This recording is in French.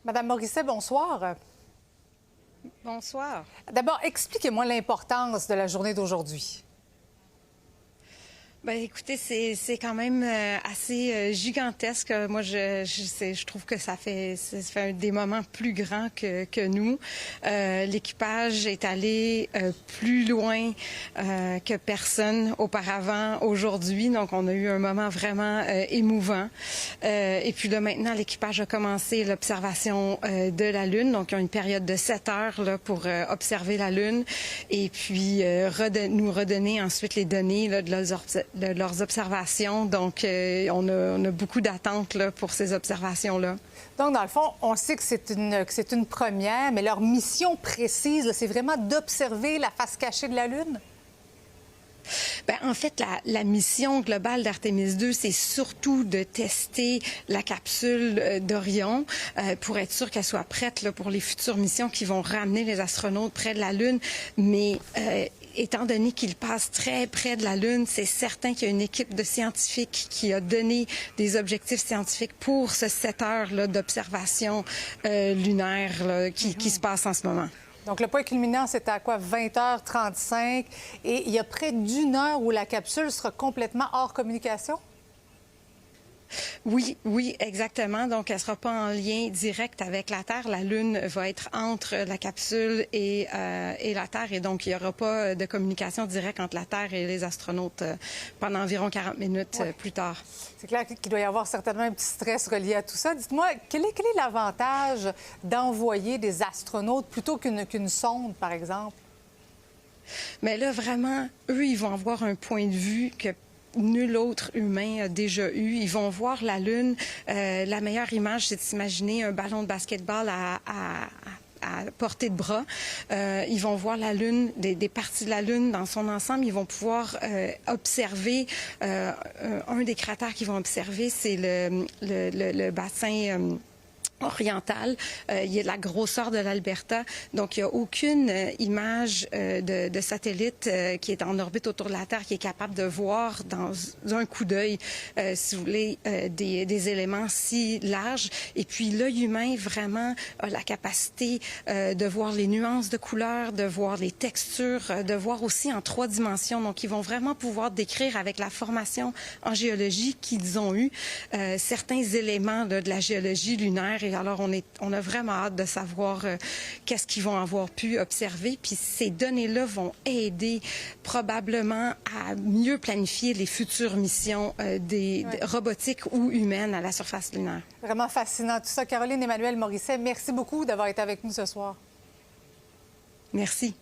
Madame Morisset, bonsoir. Bonsoir. D'abord, expliquez-moi l'importance de la journée d'aujourd'hui. Ben, écoutez, c'est quand même assez gigantesque. Moi, je trouve que ça fait des moments plus grands que nous. L'équipage est allé plus loin que personne auparavant aujourd'hui. Donc, on a eu un moment vraiment émouvant. Et puis là, maintenant, l'équipage a commencé l'observation de la Lune. Donc, ils ont une période de 7 heures là, pour observer la Lune et puis nous redonner ensuite les données là, de leurs observations. Donc, on a beaucoup d'attentes là, pour ces observations-là. Donc, dans le fond, on sait que c'est une première, mais leur mission précise, là, c'est vraiment d'observer la face cachée de la Lune? Bien, en fait, la mission globale d'Artemis 2, c'est surtout de tester la capsule d'Orion pour être sûr qu'elle soit prête là, pour les futures missions qui vont ramener les astronautes près de la Lune. Mais étant donné qu'ils passent très près de la Lune, c'est certain qu'il y a une équipe de scientifiques qui a donné des objectifs scientifiques pour ce 7 heures là, d'observation lunaire là, qui se passe en ce moment. Donc, le point culminant, c'était à quoi? 20h35. Et il y a près d'une heure où la capsule sera complètement hors communication? Oui, exactement. Donc, elle ne sera pas en lien direct avec la Terre. La Lune va être entre la capsule et la Terre. Et donc, il n'y aura pas de communication directe entre la Terre et les astronautes pendant environ 40 minutes plus tard. C'est clair qu'il doit y avoir certainement un petit stress relié à tout ça. Dites-moi, quel est l'avantage d'envoyer des astronautes plutôt qu'une sonde, par exemple? Mais là, vraiment, eux, ils vont avoir un point de vue que nul autre humain a déjà eu. Ils vont voir la Lune. La meilleure image, c'est de s'imaginer un ballon de basketball à portée de bras. Ils vont voir la Lune, des parties de la Lune dans son ensemble. Ils vont pouvoir observer un des cratères qu'ils vont observer, c'est le bassin orientale. Il y a la grosseur de l'Alberta. Donc, il n'y a aucune image de satellite qui est en orbite autour de la Terre qui est capable de voir dans un coup d'œil, si vous voulez, des éléments si larges. Et puis, l'œil humain, vraiment, a la capacité de voir les nuances de couleurs, de voir les textures, de voir aussi en 3 dimensions. Donc, ils vont vraiment pouvoir décrire avec la formation en géologie qu'ils ont eu certains éléments de la géologie lunaire. Et alors, on a vraiment hâte de savoir qu'est-ce qu'ils vont avoir pu observer. Puis ces données-là vont aider probablement à mieux planifier les futures missions robotiques ou humaines à la surface lunaire. Vraiment fascinant tout ça. Caroline Emmanuelle Morisset, merci beaucoup d'avoir été avec nous ce soir. Merci.